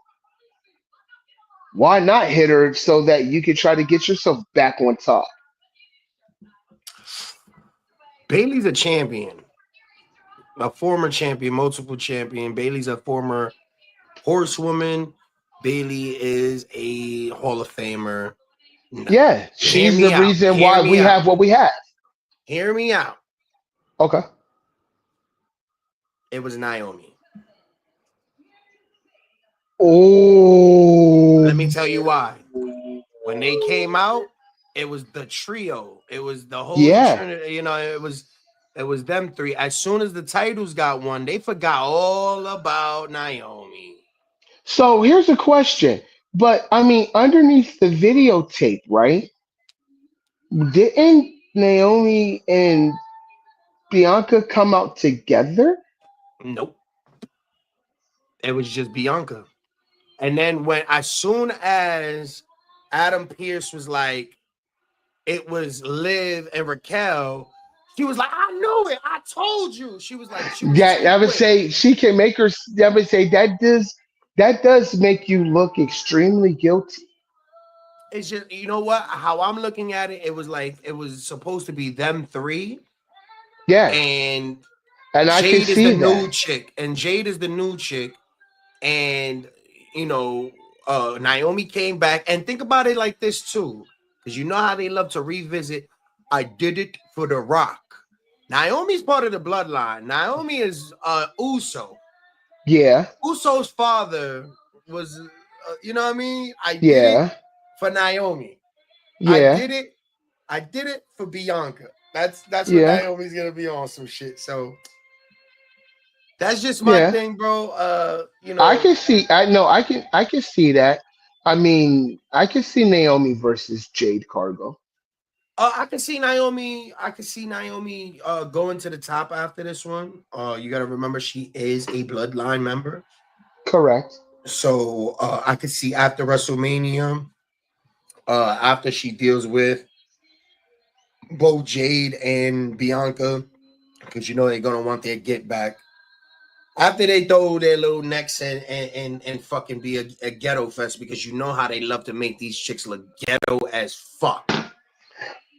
Why not hit her so that you can try to get yourself back on top? Bailey's a champion, a former champion, multiple champion. Bailey's a former horsewoman. Bailey is a Hall of Famer. Yeah, Hear she's the me out. reason Hear why me we out. have what we have. Hear me out. Okay. It was Naomi. Oh. Let me tell you why. When they came out, it was the trio. It was the Holy Yeah. Trinity. It was them three. As soon as the titles got won, they forgot all about Naomi. So here's a question. But I mean, underneath the videotape, right? Didn't Naomi and Bianca come out together? Nope. It was just Bianca. And then as soon as Adam Pierce was like, it was Liv and Raquel, she was like, I knew it. I told you. She was That too I would quick. say she can make her. I would say that does make you look extremely guilty. It's just, you know what? How I'm looking at it, it was like it was supposed to be them three, Yeah, and and I can Jade is the see new that. chick, and you know, Naomi came back. And think about it like this too, because you know how they love to revisit. I did it for the Rock. Naomi's part of the bloodline. Naomi is Uso. Yeah, Uso's father was, you know what I mean? I did it yeah, for Naomi. I yeah, did it. I did it for Bianca. That's what yeah, Naomi's gonna be on some shit. So that's just my yeah. thing, bro. I can see. I know. I can see that. I mean, I can see Naomi versus Jade Cargo. I can see Naomi. I can see Naomi going to the top after this one. You got to remember she is a bloodline member, Correct. so I could see after WrestleMania, after she deals with both Jade and Bianca, because you know they're gonna want their get back. After they throw their little necks and fucking be a ghetto fest, because you know how they love to make these chicks look ghetto as fuck.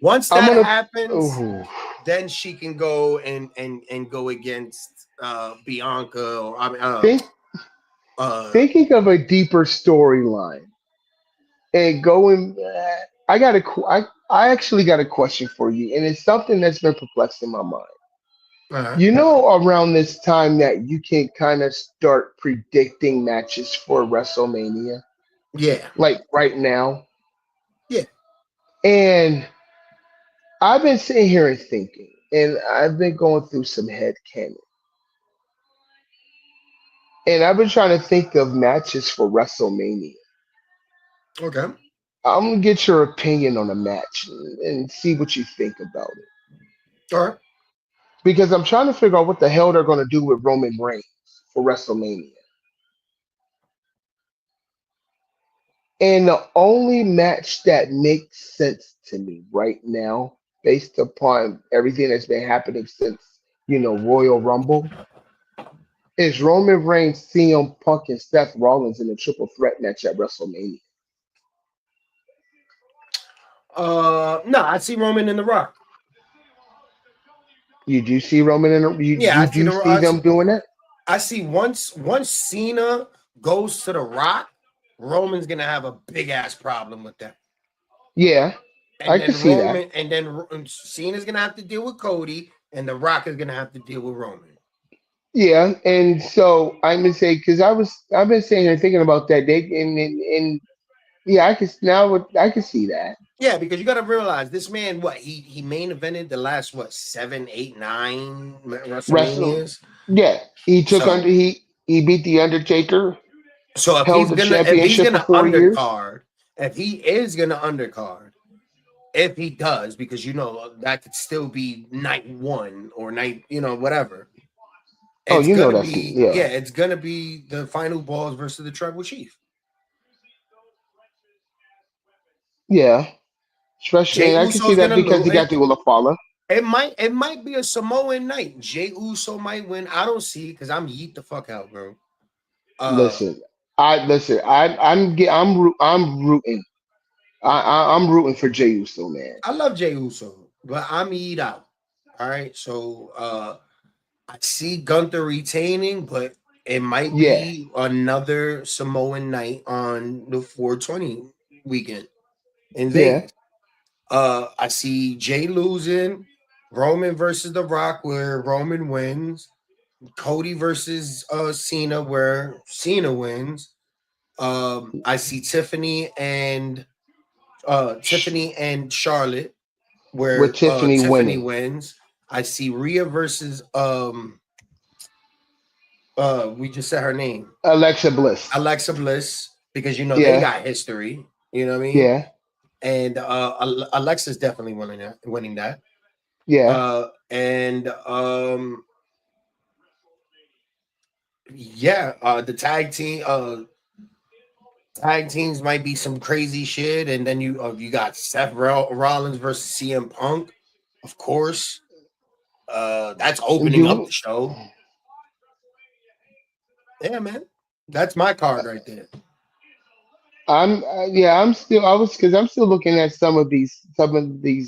Once I'm that gonna. happens, Ooh. then she can go and go against Bianca, or I mean Think uh thinking of a deeper storyline and going. I got a. I actually got a question for you, and it's something that's been perplexing my mind. uh You know, around this time that you can kind of start predicting matches for WrestleMania, yeah, like right now, yeah. and I've been sitting here and thinking, and I've been going through some head canon, and I've been trying to think of matches for WrestleMania. Okay. I'm gonna get your opinion on a match and see what you think about it. All right. Because I'm trying to figure out what the hell they're gonna do with Roman Reigns for WrestleMania. And the only match that makes sense to me right now, based upon everything that's been happening since, Royal Rumble, is Roman Reigns, CM Punk, and Seth Rollins in a triple threat match at WrestleMania. No, I see Roman in the Rock. You do see Roman and you, Yeah, you do see I them see, doing that? I see once Cena goes to the Rock, Roman's gonna have a big ass problem with that. Yeah, I can see that. Cena's gonna have to deal with Cody, and the Rock is gonna have to deal with Roman. Yeah, and so I'm gonna say because I've been sitting here thinking about that. And yeah, I can see that. Yeah, because you got to realize this man, what he main evented the last what 7, 8, 9 Wrestle, WrestleManias. yeah, he took under So he beat the Undertaker, so held the if he's championship for gonna 4 years. undercard, if he is gonna undercard, if he does, because that could still be night one or night, whatever. Oh, It's gonna that's be yeah, yeah, it's gonna be the final balls versus the tribal chief. yeah. Especially, Jay and I can see Uso's that gonna because lose. he got the Olafala. It might be a Samoan night. Jay Uso might win. I don't see it because I'm yeet the fuck out, bro. Uh, Listen, I'm rooting. I'm rooting for Jey Uso, man. I love Jay Uso, but I'm yeet out. All right, so I see Gunther retaining, but it might Yeah, be another Samoan night on the 420 weekend in yeah. Vegas. I see Jay losing, Roman versus The Rock, where Roman wins, Cody versus Cena, where Cena wins. I see Sh- Tiffany and Charlotte, with where Tiffany Tiffany winning, wins. I see Rhea versus we just said her name, Alexa Bliss. Alexa Bliss, because they Yeah, got history. You know what I mean? yeah, And Alexa's definitely winning that. yeah. And yeah, the tag teams might be some crazy shit, and then you got Seth Rollins versus CM Punk, of course. That's opening up Do the show. Yeah, man, that's my card right there. yeah, I'm still I was because I'm still looking at some of these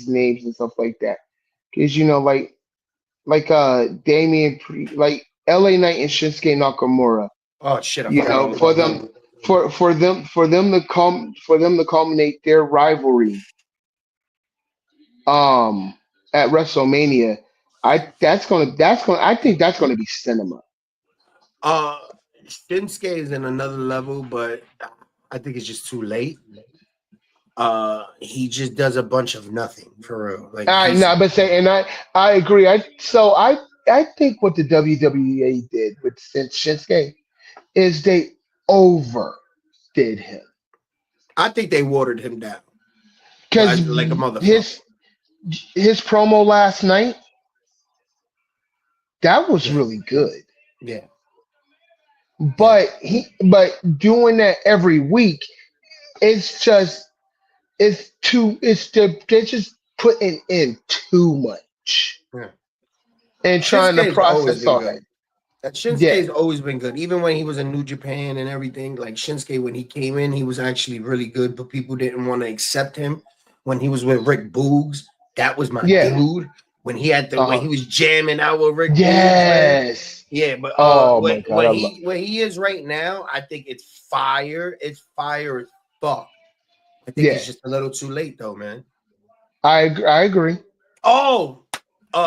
names and stuff like that. Because like LA Knight and Shinsuke Nakamura. Oh shit, I You forgot know, all about that. for them to culminate their rivalry um at WrestleMania. I think that's gonna be cinema. Uh, Shinsuke is in another level, but I think it's just too late. He just does a bunch of nothing for real. Like I he's no, but say and I agree. I think what the WWE did with Shinsuke is they overdid him I think they watered him down because like a motherfucker. his his promo last night that was Yeah, really good. yeah, yeah. But doing that every week, it's just they're just putting in too much Yeah. and trying to Shinsuke's always process been all that. good. That Yeah, Shinsuke's always been good. Even when he was in New Japan and everything, like Shinsuke, when he came in, he was actually really good, but people didn't want to accept him. When he was with Rick Boogs, that was my yeah, dude. When uh, he was jamming out with Rick Boogs, man. yes. Yeah, but Oh my god, what he is right now, I think it's fire. It's fire as fuck. I think yeah. it's just a little too late though, man. I agree. Oh,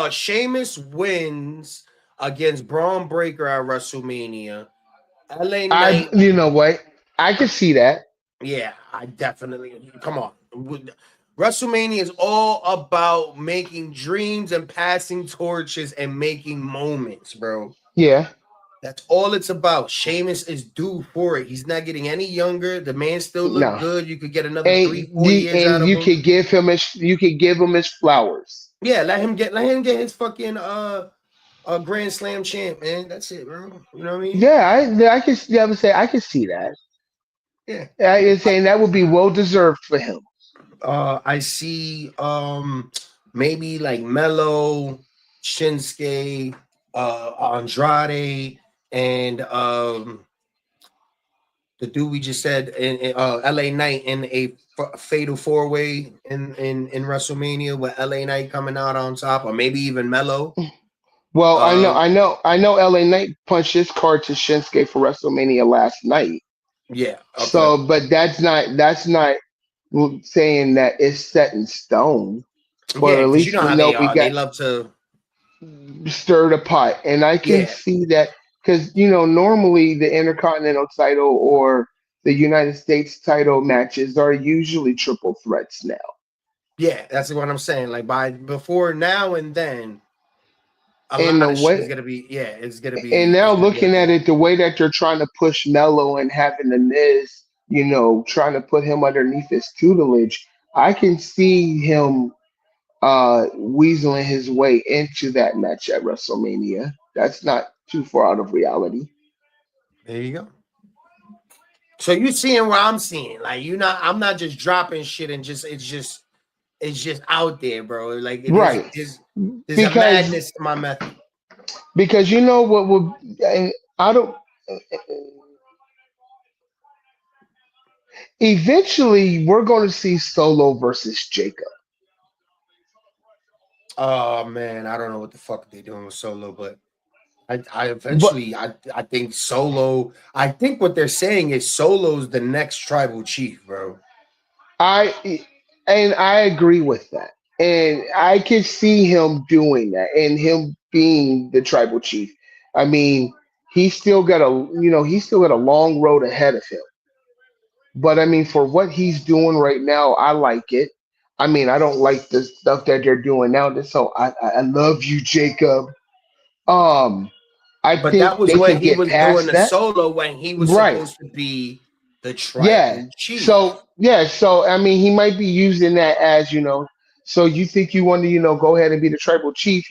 Sheamus wins against Braun Breaker at WrestleMania. LA I Knight, you know what? I can see that. yeah, I definitely come on. WrestleMania is all about making dreams and passing torches and making moments, bro. Yeah. That's all it's about. Sheamus is due for it. He's not getting any younger. The man still look No. good. You could get another And 3 4 years and out of you him. could give him his flowers. Yeah, let him get his fucking Grand Slam champ, man. That's it, bro. You know what I mean? Yeah, I can, yeah, I would say I can see that. Yeah. I is saying that would be well deserved for him. I see maybe like Mello, Shinsuke, Andrade, and the dude we just said in LA Knight in a fatal four way in WrestleMania with LA Knight coming out on top, or maybe even Mello. Well, Um, I know. LA Knight punched his card to Shinsuke for WrestleMania last night. yeah, okay, So, but that's not saying that it's set in stone. But yeah, at because you least know we how know they we are. They got love to, stirred a pot, and I can yeah, see that because normally the Intercontinental title or the United States title matches are usually triple threats now. yeah. That's what I'm saying. Like by before now and then, a And the lot of shit is way, gonna be, yeah, and now it's gonna be looking out at there. it, the way that you're trying to push Mello and having the Miz, trying to put him underneath his tutelage, I can see him weaseling his way into that match at WrestleMania. That's not too far out of reality. There you go. So you seeing what I'm seeing? Like you not, I'm not just dropping shit and just it's just out there, bro. Like it is, Right. there's a Because madness to my method. you know what would, and I don't, eventually we're going to see Solo versus Jacob. Oh man, I don't know what the fuck they doing with Solo, but I But eventually I think Solo. I think what they're saying is Solo's the next tribal chief, bro. I I agree with that. And I can see him doing that and him being the tribal chief. I mean, he's still got a long road ahead of him. But I mean, for what he's doing right now, I like it. I mean, I don't like the stuff that they're doing now. So I love you, Jacob. Um, I But think that was they when can he get was doing past the that. solo when he was Right. supposed to be the Yeah. tribal chief. So I mean, he might be using that as, so you think you want to, go ahead and be the tribal chief,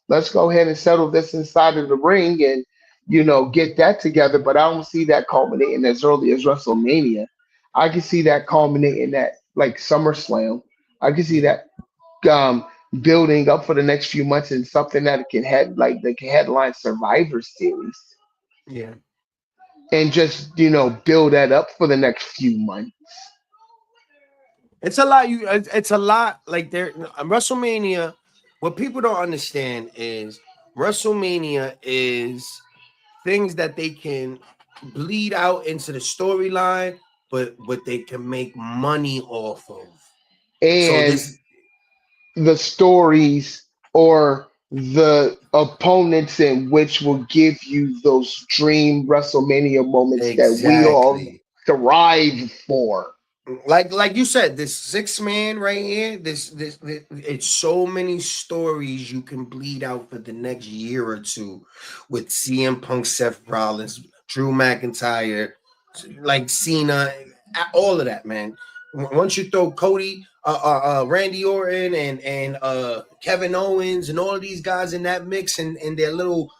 let's go ahead and settle this inside of the ring and, get that together. But I don't see that culminating as early as WrestleMania. I can see that culminating at like SummerSlam. I can see Yeah, that um building up for the next few months and something that can head like that can headline Survivor Series yeah. and just, build that up for the next few months. It's a lot. It's a lot. Like there, WrestleMania. What people don't understand is WrestleMania is things that they can bleed out into the storyline, but what they can make money off of. So And this the stories or the opponents in which will give you those dream WrestleMania moments that we all exactly thrive for. like you said, this 6 man right here, this it's so many stories you can bleed out for the next year or two with CM Punk, Seth Rollins, Drew McIntyre, like Cena, all of that, man. Once you throw Cody, Randy Orton, and Kevin Owens, and all of these guys in that mix, and their little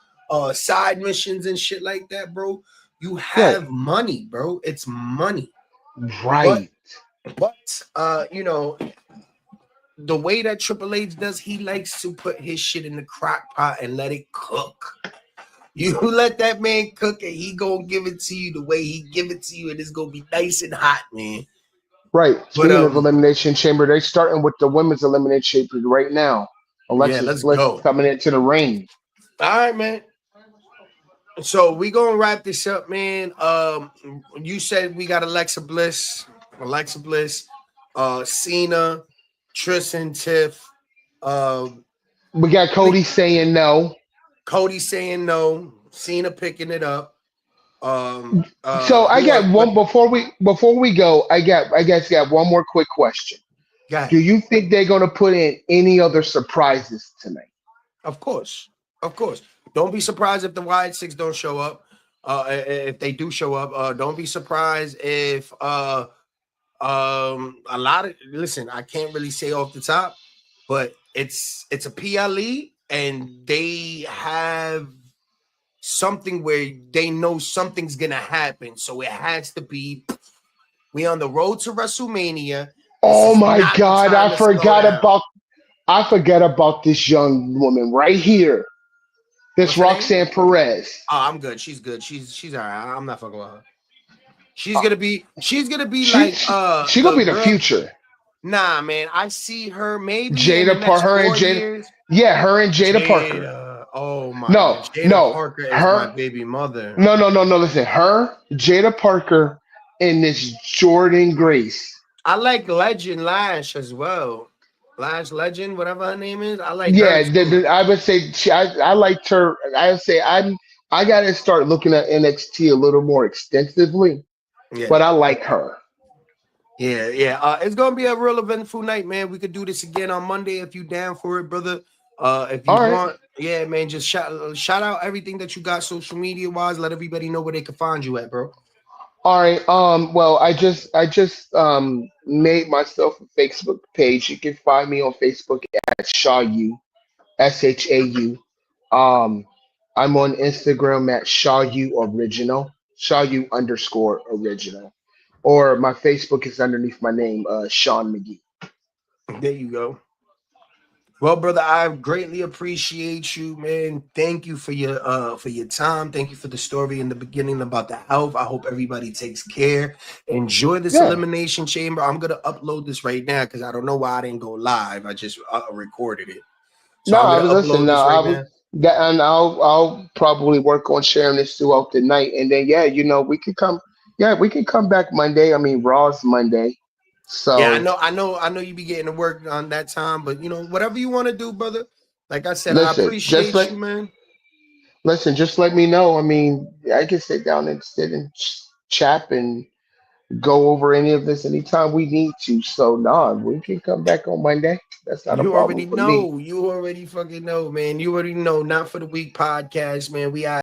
side missions and shit like that, bro, you Right. have money, bro. It's money. But Right. you know, the way that Triple H does, he likes to put his shit in the crock pot and let it cook. You let that man cook and he gonna give it to you the way he give it to you, and it's gonna be nice and hot, man. Right. But Speaking of Elimination Chamber, they're starting with the women's Elimination Chamber right now. yeah, Alexis let's Bliss is go. coming into the ring. All right, man. So we gonna wrap this up, man. You said we got Alexa Bliss, Cena, Tristan Tiff, um, We got Cody saying no. Cody saying no, Cena picking it up. So I Who got else? one before we go. I guess got one more quick question. God, Do you think they're gonna put in any other surprises tonight? of course, of course. Don't be surprised if the Wyatt Six don't show up. If they do show up, don't be surprised if a lot of listen. I can't really say off the top, but it's a PLE, and they have something where they know something's gonna happen, so it has to be. We on the road to WrestleMania. This Oh is my not the God, time to slow down. I forgot about this young woman right here. This What's her name? Roxanne Perez. Oh, I'm good. She's good. She's all right. I'm not fucking with her. She's gonna be She like she, she gonna the be the girl. future. Nah, man. I see her maybe in the Jada Par next her and 4 Jada. years. Yeah, her and Jada Parker. Jada. Oh my No, god. Jada no, Parker is my her. baby mother. No. Listen, her, Jada Parker, and this Jordan Grace. I like Legend Lash as well. Lash Legend, whatever her name is. I like her Yeah, too. I would say I liked her. I would say I gotta start looking at NXT a little more extensively, Yeah. but I like her. Yeah. It's gonna be a real eventful night, man. We could do this again on Monday if you down for it, brother. If you All right, want, yeah, man, just shout out everything that you got social media wise. Let everybody know where they can find you at, bro. all right. Well, I just made myself a Facebook page. You can find me on Facebook at Shaw U, SHAU. Um, I'm on Instagram at Shaw U Original, Shaw U underscore original, or my Facebook is underneath my name, Sean McGee. There you go. Well, brother, I greatly appreciate you, man. Thank you for your time. Thank you for the story in the beginning about the health. I hope everybody takes care. Enjoy this Yeah. elimination chamber. I'm gonna upload this right now because I don't know why I didn't go live. I just recorded it, so No, I'm I gonna was listening. upload No, this I right was now. that, and I'll probably work on sharing this throughout the night, and then yeah, we could come. Yeah, we can come back Monday. I mean, Raw's Monday, Yeah, so I know you be getting to work on that time, but whatever you want to do, brother. Like I said, I listen, appreciate you, man. just let me know. I mean, I can sit down and sit and chat and go over any of this anytime we need to. So, nah, we can come back on Monday. That's not a You problem already for me. know. You already fucking know, man. You already know. Not for the week podcast, man. We out.